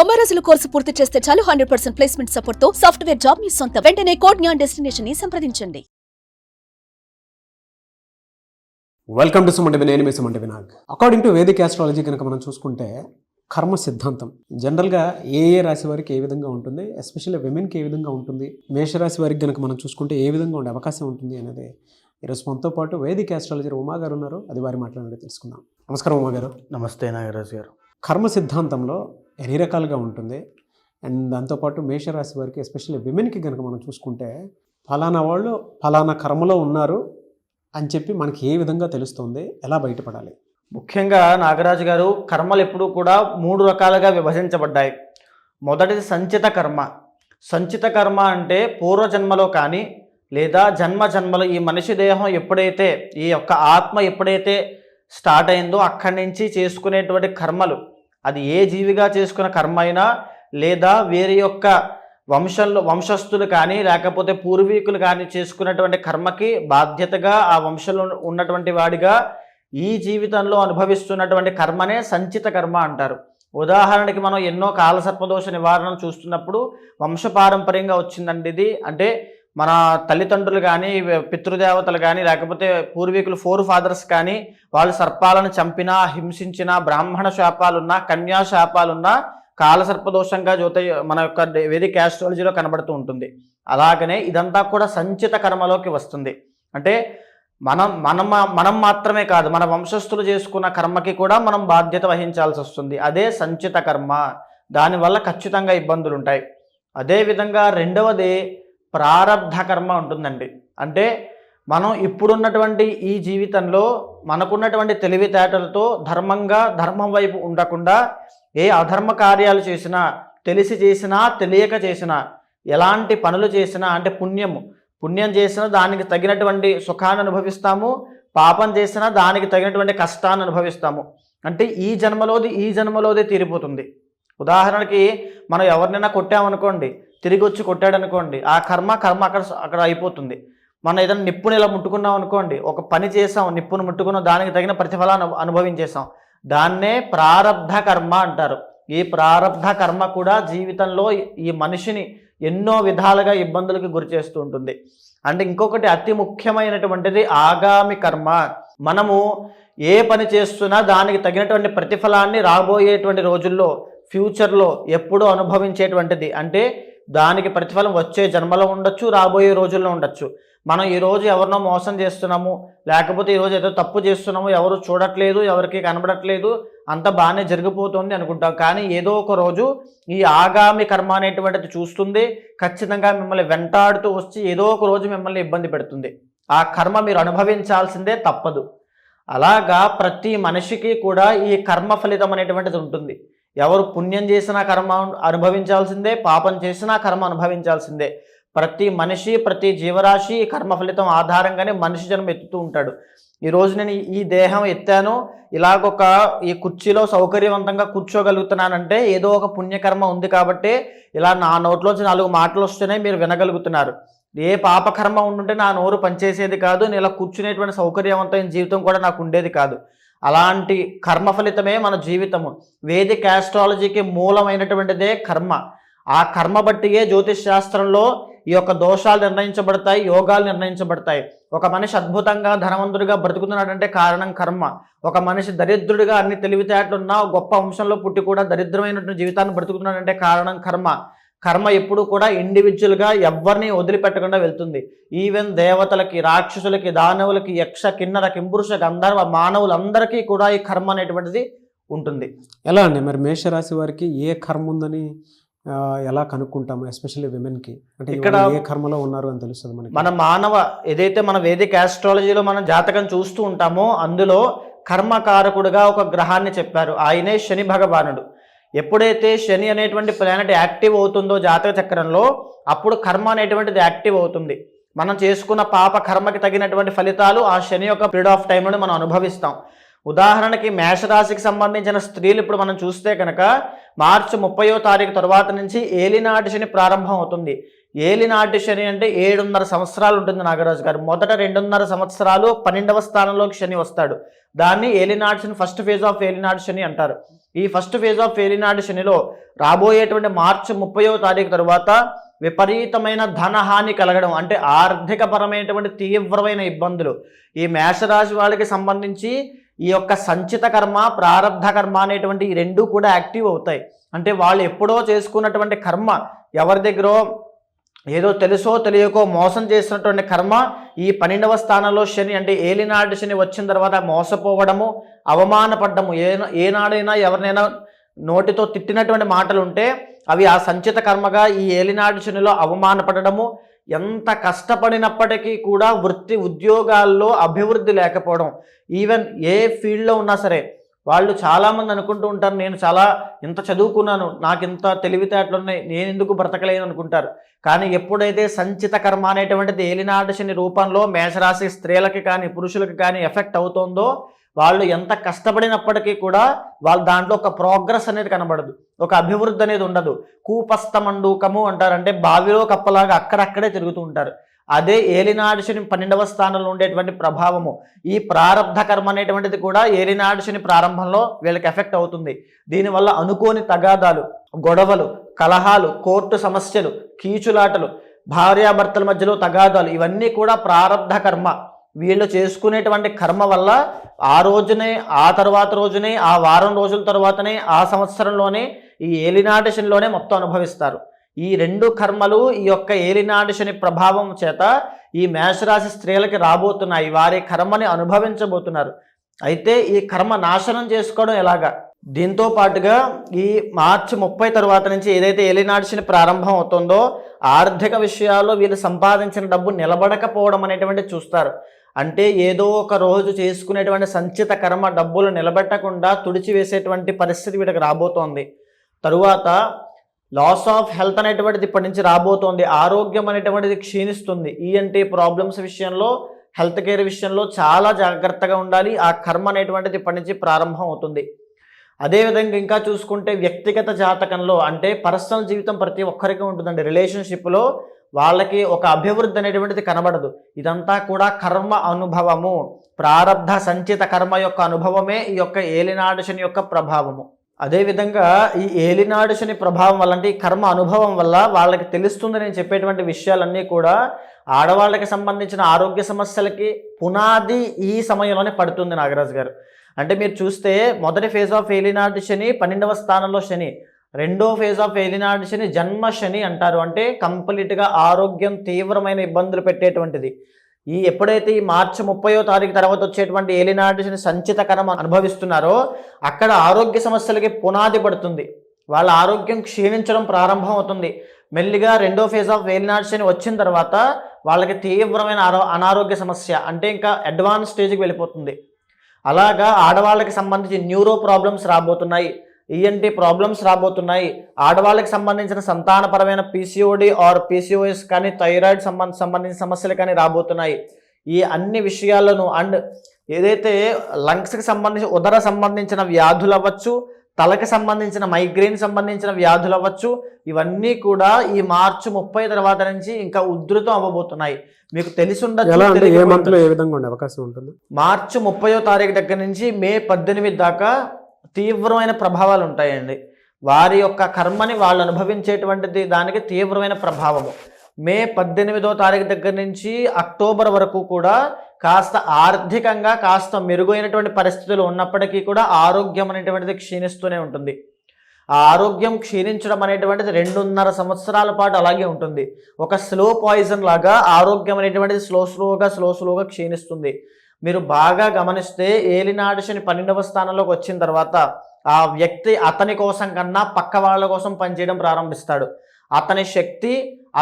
90 రోజుల కోర్సు పూర్తి చేస్తే చాలు 100% ప్లేస్మెంట్ సపోర్ట్ తో సాఫ్ట్వేర్ జాబ్ మీ సొంతం. వెంటనే కోడ్ జ్ఞాన్ డెస్టినేషన్ ని సంప్రదించండి. వెల్కమ్ టు సుమంటి నేను మీ సుమంటి వినాగ్. అకార్డింగ్ టు వేదిక్ ఆస్ట్రాలజీ కనుక మనం చూసుకుంటే కర్మ సిద్ధాంతం జనరల్గా ఏ రాశి వారికి ఏ విధంగా ఉంటుంది, ఎస్పెషల్లీ విమెన్కి ఏ విధంగా ఉంటుంది, మేషరాశి వారికి కనుక మనం చూసుకుంటే ఏ విధంగా ఉండే అవకాశం ఉంటుంది అనేది ఈరోజు మనతో పాటు వేదిక్ ఆస్ట్రాలజీ ఉమా గారు ఉన్నారు. అది వారి మాట్లాడి తెలుసుకుందాం. నమస్కారం ఉమా గారు. నమస్తే నాగరాజు గారు. కర్మ సిద్ధాంతంలో ఎన్ని రకాలుగా ఉంటుంది అండ్ దాంతోపాటు మేషరాశి వారికి ఎస్పెషల్లీ విమెన్కి కనుక మనం చూసుకుంటే ఫలానా వాళ్ళు ఫలానా కర్మలో ఉన్నారు అని చెప్పి మనకి ఏ విధంగా తెలుస్తుంది, ఎలా బయటపడాలి? ముఖ్యంగా నాగరాజు గారు, కర్మలు ఎప్పుడూ కూడా 3 రకాలుగా విభజించబడ్డాయి. మొదటిది సంచిత కర్మ. సంచిత కర్మ అంటే పూర్వజన్మలో కానీ లేదా జన్మలో ఈ మనిషి దేహం ఎప్పుడైతే ఈ యొక్క ఆత్మ ఎప్పుడైతే స్టార్ట్ అయిందో అక్కడి నుంచి చేసుకునేటువంటి కర్మలు, అది ఏ జీవిగా చేసుకున్న కర్మ అయినా లేదా వేరే యొక్క వంశస్థులు కానీ లేకపోతే పూర్వీకులు కానీ చేసుకున్నటువంటి కర్మకి బాధ్యతగా ఆ వంశంలో ఉన్నటువంటి వాడిగా ఈ జీవితంలో అనుభవిస్తున్నటువంటి కర్మనే సంచిత కర్మ అంటారు. ఉదాహరణకి మనం ఎన్నో కాలసర్పదోష నివారణలు చూస్తున్నప్పుడు వంశపారంపర్యంగా వచ్చిందండి ఇది. అంటే మన తల్లిదండ్రులు కానీ పితృదేవతలు కానీ లేకపోతే పూర్వీకులు 4 ఫాదర్స్ కానీ వాళ్ళు సర్పాలను చంపినా హింసించినా బ్రాహ్మణ శాపాలున్నా కన్యా శాపాలున్నా కాలసర్పదోషంగా మన యొక్క వేదిక్ ఆస్ట్రాలజీలో కనబడుతూ ఉంటుంది. అలాగనే ఇదంతా కూడా సంచిత కర్మలోకి వస్తుంది. అంటే మనం మాత్రమే కాదు, మన వంశస్థులు చేసుకున్న కర్మకి కూడా మనం బాధ్యత వహించాల్సి వస్తుంది. అదే సంచిత కర్మ. దానివల్ల ఖచ్చితంగా ఇబ్బందులు ఉంటాయి. అదేవిధంగా రెండవది ప్రారబ్ధ కర్మ ఉంటుందండి. అంటే మనం ఇప్పుడున్నటువంటి ఈ జీవితంలో మనకున్నటువంటి తెలివితేటలతో ధర్మం వైపు ఉండకుండా ఏ అధర్మ కార్యాలు చేసినా, తెలిసి చేసినా తెలియక చేసినా, ఎలాంటి పనులు చేసినా, అంటే పుణ్యం చేసినా దానికి తగినటువంటి సుఖాన్ని అనుభవిస్తాము, పాపం చేసినా దానికి తగినటువంటి కష్టాన్ని అనుభవిస్తాము. అంటే ఈ జన్మలోది తీరిపోతుంది. ఉదాహరణకి మనం ఎవరినైనా కొట్టామనుకోండి, తిరిగి వచ్చి కొట్టాడనుకోండి, ఆ కర్మ అక్కడ అయిపోతుంది. మనం ఏదైనా నిప్పుని ఇలా ముట్టుకున్నాం అనుకోండి, ఒక పని చేసాం, నిప్పును ముట్టుకున్నాం, దానికి తగిన ప్రతిఫలాన్ని అనుభవించేసాం. దాన్నే ప్రారబ్ధ కర్మ అంటారు. ఈ ప్రారబ్ధ కర్మ కూడా జీవితంలో ఈ మనిషిని ఎన్నో విధాలుగా ఇబ్బందులకు గురి చేస్తూ ఉంటుంది. అంటే ఇంకొకటి అతి ముఖ్యమైనటువంటిది ఆగామి కర్మ. మనము ఏ పని చేస్తున్నా దానికి తగినటువంటి ప్రతిఫలాన్ని రాబోయేటువంటి రోజుల్లో, ఫ్యూచర్లో ఎప్పుడూ అనుభవించేటువంటిది. అంటే దానికి ప్రతిఫలం వచ్చే జన్మలో ఉండొచ్చు, రాబోయే రోజుల్లో ఉండొచ్చు. మనం ఈరోజు ఎవరినో మోసం చేస్తున్నాము, లేకపోతే ఈరోజు ఏదో తప్పు చేస్తున్నాము, ఎవరు చూడట్లేదు, ఎవరికి కనబడట్లేదు, అంత బాగానే జరిగిపోతుంది అనుకుంటాం. కానీ ఏదో ఒక రోజు ఈ ఆగామి కర్మ అనేటువంటిది చూస్తుంది, ఖచ్చితంగా మిమ్మల్ని వెంటాడుతూ వచ్చి ఏదో ఒక రోజు మిమ్మల్ని ఇబ్బంది పెడుతుంది. ఆ కర్మ మీరు అనుభవించాల్సిందే, తప్పదు. అలాగా ప్రతి మనిషికి కూడా ఈ కర్మ ఫలితం అనేటువంటిది ఉంటుంది. ఎవరు పుణ్యం చేసినా కర్మ అనుభవించాల్సిందే, పాపం చేసినా కర్మ అనుభవించాల్సిందే. ప్రతి మనిషి, ప్రతి జీవరాశి కర్మ ఫలితం ఆధారంగానే మనిషి జన్మ ఎత్తుతూ ఉంటాడు. ఈరోజు నేను ఈ దేహం ఎత్తాను, ఇలాగొక ఈ కుర్చీలో సౌకర్యవంతంగా కూర్చోగలుగుతున్నానంటే ఏదో ఒక పుణ్యకర్మ ఉంది కాబట్టి ఇలా నా నోట్లోంచి 4 మాటలు వస్తున్నాయి, మీరు వినగలుగుతున్నారు. ఏ పాపకర్మ ఉండుంటే నా నోరు పనిచేసేది కాదు, నేను ఇలా కూర్చునేటువంటి సౌకర్యవంతమైన జీవితం కూడా నాకు ఉండేది కాదు. అలాంటి కర్మ ఫలితమే మన జీవితము. వేదిక్ ఆస్ట్రాలజీకి మూలమైనటువంటిదే కర్మ. ఆ కర్మ బట్టియే జ్యోతిష్ శాస్త్రంలో ఈ యొక్క దోషాలు నిర్ణయించబడతాయి, యోగాలు నిర్ణయించబడతాయి. ఒక మనిషి అద్భుతంగా ధనవంతుడిగా బ్రతుకుతున్నాడంటే కారణం కర్మ. ఒక మనిషి దరిద్రుడిగా అన్ని తెలివితేటలున్నా గొప్ప వంశంలో పుట్టి కూడా దరిద్రమైనటువంటి జీవితాన్ని బ్రతుకుతున్నాడంటే కారణం కర్మ. కర్మ ఎప్పుడు కూడా ఇండివిజువల్గా ఎవరిని వదిలిపెట్టకుండా వెళ్తుంది. ఈవెన్ దేవతలకి, రాక్షసులకి, దానవులకి, యక్ష, కిన్నర, కింపురుష, గంధర్వ, మానవులందరికీ కూడా ఈ కర్మ అనేటువంటిది ఉంటుంది. ఎలా అండి మరి మేషరాశి వారికి ఏ కర్మ ఉందని ఎలా కనుక్కుంటాము, ఎస్పెషల్లీ విమెన్కి? అంటే ఇక్కడ ఏ కర్మలో ఉన్నారు అని తెలుస్తుంది మనకి. ఏదైతే మన వేదిక్ ఆస్ట్రాలజీలో మనం జాతకం చూస్తూ ఉంటామో అందులో కర్మకారకుడుగా ఒక గ్రహాన్ని చెప్పారు. ఆయనే శని భగవానుడు. ఎప్పుడైతే శని అనేటువంటి ప్లానెట్ యాక్టివ్ అవుతుందో జాతక చక్రంలో, అప్పుడు కర్మ అనేటువంటిది యాక్టివ్ అవుతుంది. మనం చేసుకున్న పాప కర్మకి తగినటువంటి ఫలితాలు ఆ శని యొక్క పీరియడ్ ఆఫ్ టైంలో మనం అనుభవిస్తాం. ఉదాహరణకి మేషరాశికి సంబంధించిన స్త్రీలు ఇప్పుడు మనం చూస్తే కనుక మార్చి 30వ తారీఖు తర్వాత నుంచి ఏలినాటి శని ప్రారంభం అవుతుంది. ఏలినాటి శని అంటే 7.5 సంవత్సరాలు ఉంటుంది నాగరాజు గారు. మొదట 2.5 సంవత్సరాలు 12వ స్థానంలోకి శని వస్తాడు. దాన్ని ఏలినాటి శని, ఫస్ట్ ఫేజ్ ఆఫ్ ఏలినాటి శని అంటారు. ఈ ఫస్ట్ ఫేజ్ ఆఫ్ ఏలినాటి శనిలో రాబోయేటువంటి మార్చి 30వ తారీఖు తర్వాత విపరీతమైన ధనహాని కలగడం, అంటే ఆర్థికపరమైనటువంటి తీవ్రమైన ఇబ్బందులు. ఈ మేషరాశి వాళ్ళకి సంబంధించి ఈ యొక్క సంచిత కర్మ, ప్రారబ్ధ కర్మ అనేటువంటి ఈ రెండు కూడా యాక్టివ్ అవుతాయి. అంటే వాళ్ళు ఎప్పుడో చేసుకున్నటువంటి కర్మ, ఎవరి దగ్గర ఏదో తెలుసో తెలియకో మోసం చేసినటువంటి కర్మ ఈ 12వ స్థానంలో శని, అంటే ఏలినాటి శని వచ్చిన తర్వాత మోసపోవడము, అవమానపడ్డము, ఏనాడైనా ఎవరినైనా నోటితో తిట్టినటువంటి మాటలు ఉంటే అవి ఆ సంచిత కర్మగా ఈ ఏలినాటి శనిలో అవమానపడము, ఎంత కష్టపడినప్పటికీ కూడా వృత్తి ఉద్యోగాల్లో అభివృద్ధి లేకపోవడం, ఈవెన్ ఏ ఫీల్డ్లో ఉన్నా సరే వాళ్ళు చాలామంది అనుకుంటూ ఉంటారు, నేను చాలా ఇంత చదువుకున్నాను, నాకు ఇంత తెలివితేటలు ఉన్నాయి, నేను ఎందుకు బ్రతకలేను అనుకుంటారు. కానీ ఎప్పుడైతే సంచిత కర్మ అనేటువంటిది ఏలినాటి శని రూపంలో మేషరాశి స్త్రీలకి కానీ పురుషులకి కానీ ఎఫెక్ట్ అవుతుందో, వాళ్ళు ఎంత కష్టపడినప్పటికీ కూడా వాళ్ళు దాంట్లో ఒక ప్రోగ్రెస్ అనేది కనబడదు, ఒక అభివృద్ధి అనేది ఉండదు. కూపస్థమండూకము అంటారు, అంటే బావిలో కప్పలాగా అక్కడక్కడే తిరుగుతూ ఉంటారు. అదే ఏలినాటి శని 12వ స్థానంలో ఉండేటువంటి ప్రభావము. ఈ ప్రారబ్ధ కర్మ అనేటువంటిది కూడా ఏలినాటి శని ప్రారంభంలో వీళ్ళకి ఎఫెక్ట్ అవుతుంది. దీనివల్ల అనుకోని తగాదాలు, గొడవలు, కలహాలు, కోర్టు సమస్యలు, కీచులాటలు, భార్యాభర్తల మధ్యలో తగాదాలు, ఇవన్నీ కూడా ప్రారబ్ధ కర్మ. వీళ్ళు చేసుకునేటువంటి కర్మ వల్ల ఆ రోజునే, ఆ తర్వాత రోజునే, ఆ వారం రోజుల తర్వాతనే, ఆ సంవత్సరంలోనే ఈ ఏలినాటి శనిలోనే మొత్తం అనుభవిస్తారు. ఈ రెండు కర్మలు ఈ యొక్క ఏలినాటి శని ప్రభావం చేత ఈ మేషరాశి స్త్రీలకి రాబోతున్నాయి. వారి కర్మని అనుభవించబోతున్నారు. అయితే ఈ కర్మ నాశనం చేసుకోవడం ఎలాగా? దీంతో పాటుగా ఈ మార్చి 30 తర్వాత నుంచి ఏదైతే ఏలినాటి శని ప్రారంభం అవుతుందో, ఆర్థిక విషయాల్లో వీళ్ళు సంపాదించిన డబ్బు నిలబడకపోవడం అనేటువంటి చూస్తారు. అంటే ఏదో ఒక రోజు చేసుకునేటువంటి సంచిత కర్మ డబ్బులు నిలబెట్టకుండా తుడిచివేసేటువంటి పరిస్థితి వీళ్ళకి రాబోతోంది. తరువాత లాస్ ఆఫ్ హెల్త్ అనేటువంటిది ఇప్పటి నుంచి రాబోతోంది. ఆరోగ్యం అనేటువంటిది క్షీణిస్తుంది. ఈఎన్టీ ప్రాబ్లమ్స్ విషయంలో, హెల్త్ కేర్ విషయంలో చాలా జాగ్రత్తగా ఉండాలి. ఆ కర్మ అనేటువంటిది ఇప్పటి నుంచి ప్రారంభం అవుతుంది. అదేవిధంగా ఇంకా చూసుకుంటే వ్యక్తిగత జాతకంలో, అంటే పర్సనల్ జీవితం ప్రతి ఒక్కరికి ఉంటుందండి. రిలేషన్షిప్లో వాళ్ళకి ఒక అభివృద్ధి అనేటువంటిది కనబడదు. ఇదంతా కూడా కర్మ అనుభవము, ప్రారబ్ధ సంచిత కర్మ యొక్క అనుభవమే ఈ యొక్క ఏలినాటి శని యొక్క ప్రభావము. అదేవిధంగా ఈ ఏలినాటి శని ప్రభావం వల్ల, అంటే ఈ కర్మ అనుభవం వల్ల వాళ్ళకి తెలుస్తుంది. నేను చెప్పేటువంటి విషయాలన్నీ కూడా ఆడవాళ్ళకి సంబంధించిన ఆరోగ్య సమస్యలకి పునాది ఈ సమయంలోనే పడుతుంది నాగరాజు గారు. అంటే మీరు చూస్తే మొదటి ఫేజ్ ఆఫ్ ఏలినాటి శని 12వ స్థానంలో శని, రెండో ఫేజ్ ఆఫ్ ఏలినాటి శని జన్మ శని అంటారు. అంటే కంప్లీట్గా ఆరోగ్యం తీవ్రమైన ఇబ్బందులు పెట్టేటువంటిది. ఈ ఎప్పుడైతే ఈ మార్చి 30వ తారీఖు తర్వాత వచ్చేటువంటి ఏలినాటి శని సంచిత కర్మ అనుభవిస్తున్నారో, అక్కడ ఆరోగ్య సమస్యలకి పునాది పడుతుంది. వాళ్ళ ఆరోగ్యం క్షీణించడం ప్రారంభం అవుతుంది. మెల్లిగా రెండో ఫేజ్ ఆఫ్ ఏలినాటి శని వచ్చిన తర్వాత వాళ్ళకి తీవ్రమైన అనారోగ్య సమస్య, అంటే ఇంకా అడ్వాన్స్ స్టేజ్కి వెళ్ళిపోతుంది. అలాగా ఆడవాళ్ళకి సంబంధించి న్యూరో ప్రాబ్లమ్స్ రాబోతున్నాయి, ఈఎన్టీ ప్రాబ్లమ్స్ రాబోతున్నాయి. ఆడవాళ్ళకి సంబంధించిన సంతానపరమైన పీసీఓడి ఆర్ పీసీఓఎస్ కానీ, థైరాయిడ్ సంబంధించిన సమస్యలు కానీ రాబోతున్నాయి. ఈ అన్ని విషయాలను, అండ్ ఏదైతే లంగ్స్కి సంబంధించి ఉదర సంబంధించిన వ్యాధులు అవ్వచ్చు, తలకి సంబంధించిన మైగ్రెయిన్ సంబంధించిన వ్యాధులు అవ్వచ్చు, ఇవన్నీ కూడా ఈ మార్చి 30 తర్వాత నుంచి ఇంకా ఉధృతం అవ్వబోతున్నాయి. మీకు తెలిసి ఉండదు, మార్చి 30వ తారీఖు దగ్గర నుంచి మే 18 దాకా తీవ్రమైన ప్రభావాలు ఉంటాయండి. వారి యొక్క కర్మని వాళ్ళు అనుభవించేటువంటిది దానికి తీవ్రమైన ప్రభావము. మే 18వ తారీఖు దగ్గర నుంచి అక్టోబర్ వరకు కూడా కాస్త ఆర్థికంగా కాస్త మెరుగైనటువంటి పరిస్థితులు ఉన్నప్పటికీ కూడా ఆరోగ్యం అనేటువంటిది క్షీణిస్తూనే ఉంటుంది. ఆ ఆరోగ్యం క్షీణించడం అనేటువంటిది 2.5 సంవత్సరాల పాటు అలాగే ఉంటుంది. ఒక స్లో పాయిజన్ లాగా ఆరోగ్యం అనేటువంటిది స్లోగా క్షీణిస్తుంది. మీరు బాగా గమనిస్తే ఏలినాటి శని 12వ స్థానంలోకి వచ్చిన తర్వాత ఆ వ్యక్తి అతని కోసం కన్నా పక్క వాళ్ళ కోసం పనిచేయడం ప్రారంభిస్తాడు. అతని శక్తి,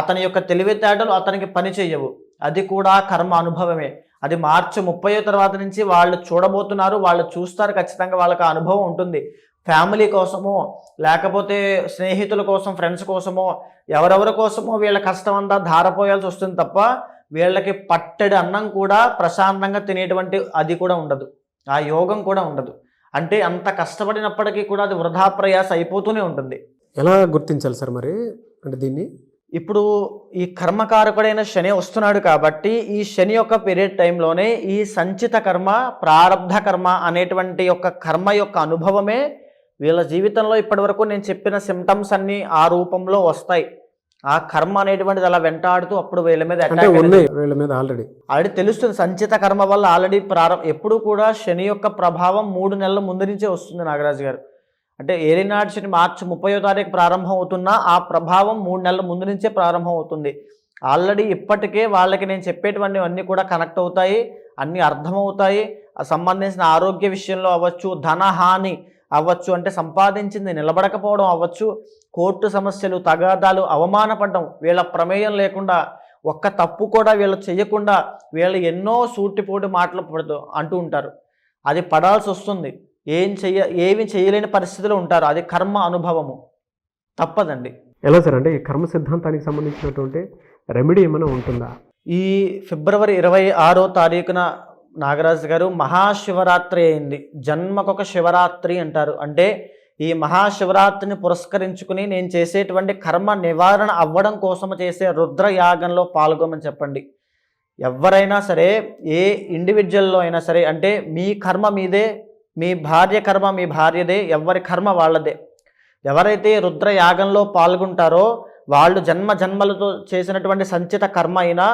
అతని యొక్క తెలివితేటలు అతనికి పని చేయవు. అది కూడా కర్మ అనుభవమే. అది మార్చి 30 తర్వాత నుంచి వాళ్ళు చూడబోతున్నారు, వాళ్ళు చూస్తారు, ఖచ్చితంగా వాళ్ళకి ఆ అనుభవం ఉంటుంది. ఫ్యామిలీ కోసమో, లేకపోతే స్నేహితుల కోసం, ఫ్రెండ్స్ కోసమో, ఎవరెవరి కోసమో వీళ్ళ కష్టం అంతా ధారపోయాల్సి వస్తుంది తప్ప వీళ్ళకి పట్టెడు అన్నం కూడా ప్రశాంతంగా తినేటువంటి అది కూడా ఉండదు, ఆ యోగం కూడా ఉండదు. అంటే అంత కష్టపడినప్పటికీ కూడా అది వృధా ప్రయాస అయిపోతూనే ఉంటుంది. ఎలా గుర్తించాలి సార్ మరి? అంటే దీన్ని ఇప్పుడు ఈ కర్మకారకుడైన శని వస్తున్నాడు కాబట్టి ఈ శని యొక్క పీరియడ్ టైంలోనే ఈ సంచిత కర్మ, ప్రారబ్ధ కర్మ అనేటువంటి యొక్క కర్మ యొక్క అనుభవమే వీళ్ళ జీవితంలో ఇప్పటివరకు నేను చెప్పిన సిమ్టమ్స్ అన్నీ ఆ రూపంలో వస్తాయి. ఆ కర్మ అనేటువంటిది అలా వెంటాడుతూ అప్పుడు వీళ్ళ మీద వీళ్ళ మీద ఆల్రెడీ తెలుస్తుంది. సంచిత కర్మ వల్ల ఆల్రెడీ ఎప్పుడు కూడా శని యొక్క ప్రభావం 3 నెలల ముందు నుంచే వస్తుంది నాగరాజు గారు. అంటే ఏలినాటి శని మార్చి 30వ తారీఖు ప్రారంభం అవుతున్నా ఆ ప్రభావం 3 నెలల ముందు నుంచే ప్రారంభం అవుతుంది. ఆల్రెడీ ఇప్పటికే వాళ్ళకి నేను చెప్పేటువంటి అన్నీ కూడా కనెక్ట్ అవుతాయి, అన్నీ అర్థమవుతాయి. సంబంధించిన ఆరోగ్య విషయంలో అవ్వచ్చు, ధనహాని అవ్వచ్చు, అంటే సంపాదించింది నిలబడకపోవడం అవ్వచ్చు, కోర్టు సమస్యలు, తగాదాలు, అవమానపడడం, వీళ్ళ ప్రమేయం లేకుండా ఒక్క తప్పు కూడా వీళ్ళు చేయకుండా వీళ్ళు ఎన్నో సూటిపోటి మాటలు అంటూ ఉంటారు. అది పడాల్సి వస్తుంది. ఏమి చేయలేని పరిస్థితిలో ఉంటారు. అది కర్మ అనుభవము, తప్పదండి. ఎలా సార్, అంటే ఈ కర్మ సిద్ధాంతానికి సంబంధించినటువంటి రెమెడీ ఏమైనా ఉంటుందా? ఈ ఫిబ్రవరి 26వ తారీఖున నాగరాజు గారు మహాశివరాత్రి అయింది. జన్మకొక శివరాత్రి అంటారు. అంటే ఈ మహాశివరాత్రిని పురస్కరించుకుని నేను చేసేటువంటి కర్మ నివారణ అవ్వడం కోసం చేసే రుద్రయాగంలో పాల్గొమని చెప్పండి. ఎవరైనా సరే, ఏ ఇండివిజువల్లో అయినా సరే, అంటే మీ కర్మ మీదే, మీ భార్య కర్మ మీ భార్యదే, ఎవరి కర్మ వాళ్ళదే. ఎవరైతే రుద్రయాగంలో పాల్గొంటారో వాళ్ళు జన్మలతో చేసినటువంటి సంచిత కర్మ అయినా,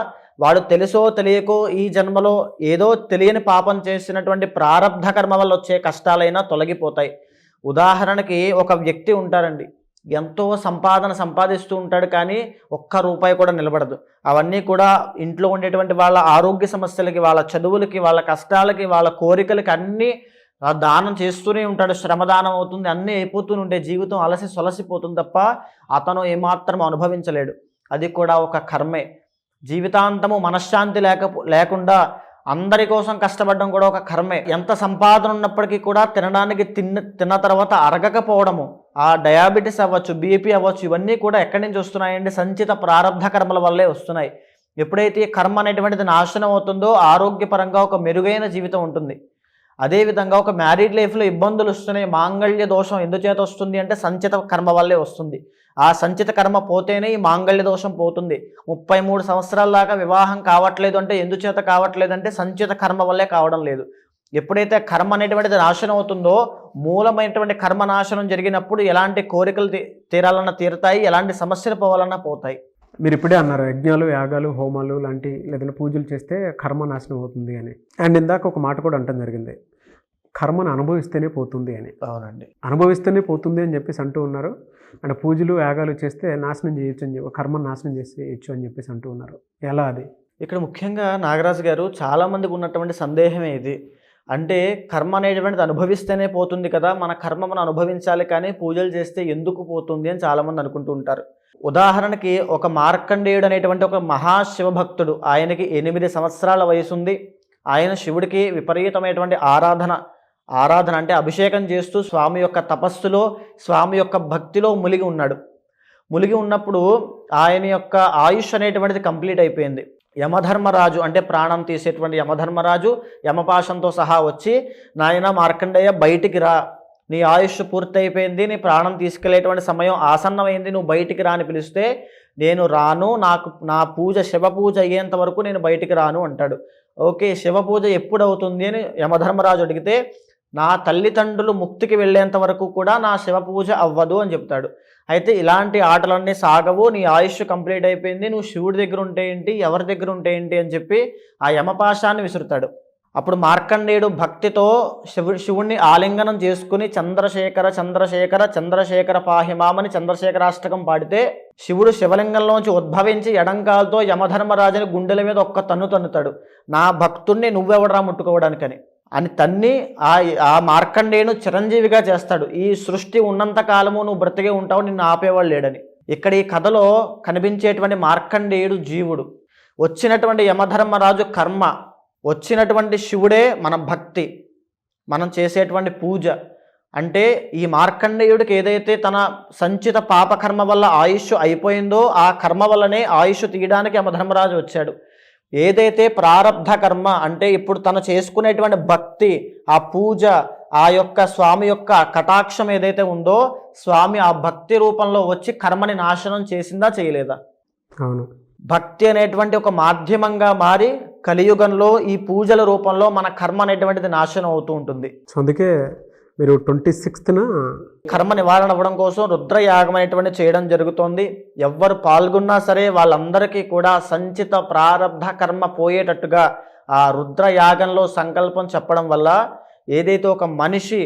వాడు తెలుసో తెలియకో ఈ జన్మలో ఏదో తెలియని పాపం చేసినటువంటి ప్రారబ్ధ కర్మ వల్ల వచ్చే కష్టాలైనా తొలగిపోతాయి. ఉదాహరణకి ఒక వ్యక్తి ఉంటారండి, ఎంతో సంపాదిస్తూ ఉంటాడు, కానీ ఒక్క రూపాయి కూడా నిలబడదు. అవన్నీ కూడా ఇంట్లో ఉండేటువంటి వాళ్ళ ఆరోగ్య సమస్యలకి, వాళ్ళ చదువులకి, వాళ్ళ కష్టాలకి, వాళ్ళ కోరికలకి అన్నీ దానం చేస్తూనే ఉంటాడు. శ్రమదానం అవుతుంది, అన్నీ అయిపోతూనే ఉంటాయి. జీవితం అలసి సొలసిపోతుంది తప్ప అతను ఏమాత్రం అనుభవించలేడు. అది కూడా ఒక కర్మే. జీవితాంతము మనశ్శాంతి లేకుండా అందరి కోసం కష్టపడడం కూడా ఒక కర్మే. ఎంత సంపాదన ఉన్నప్పటికీ కూడా తినడానికి తిన్న తర్వాత అరగకపోవడము, ఆ డయాబెటీస్ అవ్వచ్చు, బీపీ అవ్వచ్చు, ఇవన్నీ కూడా ఎక్కడి నుంచి వస్తున్నాయండి? సంచిత ప్రారబ్ధ కర్మల వల్లే వస్తున్నాయి. ఎప్పుడైతే కర్మ అనేటువంటిది నాశనం అవుతుందో ఆరోగ్యపరంగా ఒక మెరుగైన జీవితం ఉంటుంది. అదేవిధంగా ఒక మ్యారీడ్ లైఫ్లో ఇబ్బందులు వస్తున్నాయి, మాంగళ్య దోషం ఎందుచేత వస్తుంది అంటే సంచిత కర్మ వల్లే వస్తుంది. ఆ సంచిత కర్మ పోతేనే ఈ మాంగళ్య దోషం పోతుంది. 33 సంవత్సరాల దాకా వివాహం కావట్లేదు అంటే ఎందుచేత కావట్లేదు అంటే సంచిత కర్మ వల్లే కావడం లేదు. ఎప్పుడైతే కర్మ అనేటువంటిది నాశనం అవుతుందో, మూలమైనటువంటి కర్మ నాశనం జరిగినప్పుడు ఎలాంటి కోరికలు తీరాలన్నా తీరుతాయి, ఎలాంటి సమస్యలు పోవాలన్నా పోతాయి. మీరు ఇప్పుడే అన్నారు యజ్ఞాలు, యాగాలు, హోమాలు లాంటి లేదంటే పూజలు చేస్తే కర్మ నాశనం అవుతుంది అని. అండ్ ఇందాక ఒక మాట కూడా అంటం జరిగింది, కర్మను అనుభవిస్తేనే పోతుంది అని. అవునండి, అనుభవిస్తేనే పోతుంది అని చెప్పేసి అంటూ ఉన్నారు. అంటే పూజలు, యాగాలు చేస్తే నాశనం చేయొచ్చు అని చెప్పి, కర్మను నాశనం చేయొచ్చు అని చెప్పేసి అంటూ ఉన్నారు. ఎలా అది? ఇక్కడ ముఖ్యంగా నాగరాజు గారు చాలామందికి ఉన్నటువంటి సందేహమే ఇది. అంటే కర్మ అనేటువంటిది అనుభవిస్తేనే పోతుంది కదా, మన కర్మ మనం అనుభవించాలి, కానీ పూజలు చేస్తే ఎందుకు పోతుంది అని చాలామంది అనుకుంటూ ఉంటారు. ఉదాహరణకి ఒక మార్కండేయుడు అనేటువంటి ఒక మహాశివభక్తుడు, ఆయనకి 8 సంవత్సరాల వయసు ఉంది. ఆయన శివుడికి విపరీతమైనటువంటి ఆరాధన అంటే అభిషేకం చేస్తూ స్వామి యొక్క తపస్సులో, స్వామి యొక్క భక్తిలో ములిగి ఉన్నప్పుడు ఆయన యొక్క ఆయుష్ అనేటువంటిది కంప్లీట్ అయిపోయింది. యమధర్మరాజు అంటే ప్రాణం తీసేటువంటి యమధర్మరాజు యమపాశంతో సహా వచ్చి, నాయన మార్కండేయ బయటికి రా, నీ ఆయుష్ పూర్తయిపోయింది, నీ ప్రాణం తీసుకెళ్లేటువంటి సమయం ఆసన్నమైంది, నువ్వు బయటికి రా అని పిలిస్తే, నేను రాను, నా పూజ శివ పూజ అయ్యేంత వరకు నేను బయటికి రాను అంటాడు. ఓకే, శివ పూజ ఎప్పుడు అవుతుంది అని యమధర్మరాజు అడిగితే, నా తల్లిదండ్రులు ముక్తికి వెళ్ళేంత వరకు కూడా నా శివ పూజ అవ్వదు అని చెప్తాడు. అయితే ఇలాంటి ఆటలన్నీ సాగవు, నీ ఆయుష్ కంప్లీట్ అయిపోయింది, నువ్వు శివుడి దగ్గర ఉంటే ఏంటి, ఎవరి దగ్గర ఉంటే ఏంటి అని చెప్పి ఆ యమపాశాన్ని విసురుతాడు. అప్పుడు మార్కండేయుడు భక్తితో శివుణ్ణి ఆలింగనం చేసుకుని చంద్రశేఖర చంద్రశేఖర చంద్రశేఖర పాహిమామని చంద్రశేఖరాష్టకం పాడితే, శివుడు శివలింగంలోంచి ఉద్భవించి ఎడంకాలతో యమధర్మరాజుని గుండెల మీద ఒక్క తన్నుతాడు. నా భక్తుణ్ణి నువ్వెవడరా ముట్టుకోవడానికని అని తన్ని ఆ మార్కండేయును చిరంజీవిగా చేస్తాడు. ఈ సృష్టి ఉన్నంత కాలము నువ్వు బ్రతికే ఉంటావు, నిన్ను ఆపేవాడు లేడని. ఇక్కడ ఈ కథలో కనిపించేటువంటి మార్కండేయుడు జీవుడు, వచ్చినటువంటి యమధర్మరాజు కర్మ, వచ్చినటువంటి శివుడే మన భక్తి, మనం చేసేటువంటి పూజ. అంటే ఈ మార్కండేయుడికి ఏదైతే తన సంచిత పాపకర్మ వల్ల ఆయుష్ అయిపోయిందో, ఆ కర్మ వల్లనే ఆయుష్ తీయడానికి యమధర్మరాజు వచ్చాడు. ఏదైతే ప్రారబ్ధ కర్మ అంటే ఇప్పుడు తను చేసుకునేటువంటి భక్తి, ఆ పూజ, ఆ యొక్క స్వామి యొక్క కటాక్షం ఏదైతే ఉందో, స్వామి ఆ భక్తి రూపంలో వచ్చి కర్మని నాశనం చేసిందా చేయలేదా? అవును. భక్తి అనేటువంటి ఒక మాధ్యమంగా మారి కలియుగంలో ఈ పూజల రూపంలో మన కర్మ అనేటువంటిది నాశనం అవుతూ ఉంటుంది. సో అందుకే మీరు 26న కర్మ నివారణ అవ్వడం కోసం రుద్రయాగం అనేటువంటి చేయడం జరుగుతోంది. ఎవ్వరు పాల్గొన్నా సరే వాళ్ళందరికీ కూడా సంచిత ప్రారబ్ధ కర్మ పోయేటట్టుగా ఆ రుద్రయాగంలో సంకల్పం చెప్పడం వల్ల ఏదైతే ఒక మనిషి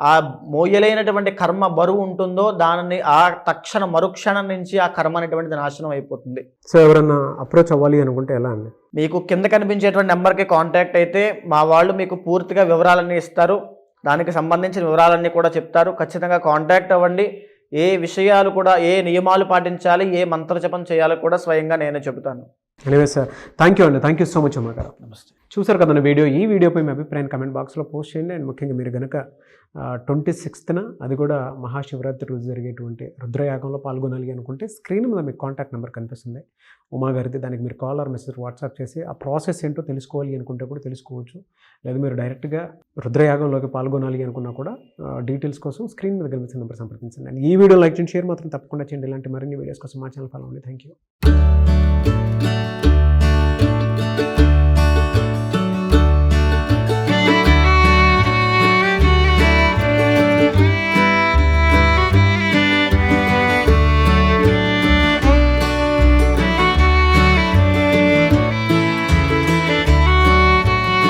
ఆ మోయలేనటువంటి కర్మ బరువు ఉంటుందో దానిని ఆ తక్షణ మరుక్షణం నుంచి ఆ కర్మ అనేటువంటిది నాశనం అయిపోతుంది. సో ఎవరన్నా అప్రోచ్ అవ్వాలి అనుకుంటే ఎలా అండి? మీకు కింద కనిపించేటువంటి నెంబర్కి కాంటాక్ట్ అయితే మా వాళ్ళు మీకు పూర్తిగా వివరాలన్నీ ఇస్తారు. దానికి సంబంధించిన వివరాలన్నీ కూడా చెప్తారు. ఖచ్చితంగా కాంటాక్ట్ అవ్వండి. ఏ విషయాలు కూడా, ఏ నియమాలు పాటించాలి, ఏ మంత్రజపం చేయాలో కూడా స్వయంగా నేనే చెబుతాను. ఎనివే సార్, థ్యాంక్ యూ అండి. థ్యాంక్ యూ సో మచ్ అమ్మగారు. నమస్తే. చూసారు కదండి వీడియో. ఈ వీడియోపై మీ అభిప్రాయాన్ని కమెంట్ బాక్స్లో పోస్ట్ చేయండి. అండ్ ముఖ్యంగా మీరు కనుక 26న అది కూడా మహాశివరాత్రి రోజు జరిగేటువంటి రుద్రయాగంలో పాల్గొనాలి అనుకుంటే స్క్రీన్ మీద మీకు కాంటాక్ట్ నెంబర్ కనిపిస్తుంది ఉమా గారిది. దానికి మీరు కాల్ ఆర్ మెసేజ్ వాట్సాప్ చేసి ఆ ప్రాసెస్ ఏంటో తెలుసుకోవాలి అనుకుంటే కూడా తెలుసుకోవచ్చు. లేదా మీరు డైరెక్ట్గా రుద్రయాగంలోకి పాల్గొనాలి అనుకున్నా కూడా డీటెయిల్స్ కోసం స్క్రీన్ మీద కనిపిస్తున్న నెంబర్ సంప్రదించండి. అండ్ ఈ వీడియో లైక్ చేయండి, షేర్ మాత్రం తప్పకుండా చేయండి. ఇలాంటి మరిన్ని వీడియోస్ కోసం మా ఛానల్ ఫాలో అవ్వండి. Thank you.